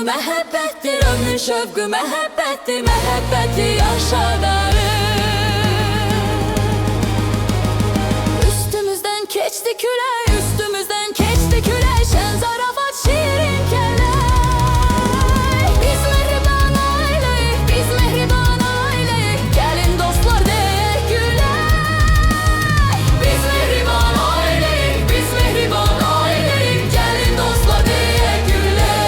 şövqü məhəbbətdir, ömrün şövqü məhəbbətdir, məhəbbəti yaşadarıq. Üstümüzdən keçdi külək, üstümüzdən keçdi külək, şən zaravat şirin kələk. Biz mehriban ailəyik, biz mehriban ailəyik, gəlin dostlar deyək gülək. Biz mehriban ailəyik, biz mehriban ailəyik, gəlin dostlar deyək gülək.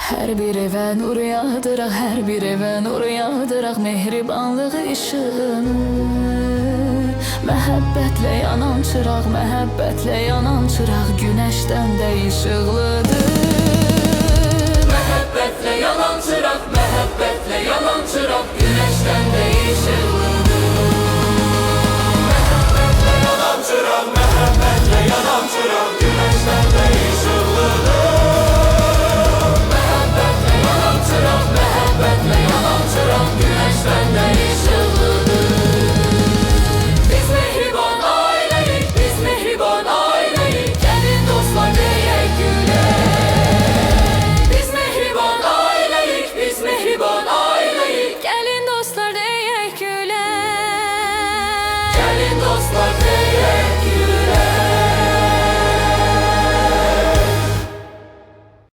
Hər bir evə nur yağdıraq, hər bir evə nur yağdıraq mehribanlıq işığını. Məhəbbətlə yanan çıraq, məhəbbətlə yanan çıraq günəşdən də işıqlıdır. Məhəbbətlə yanan çıraq, məhəbbətlə yanan çıraq günəşdən də işıqlıdır.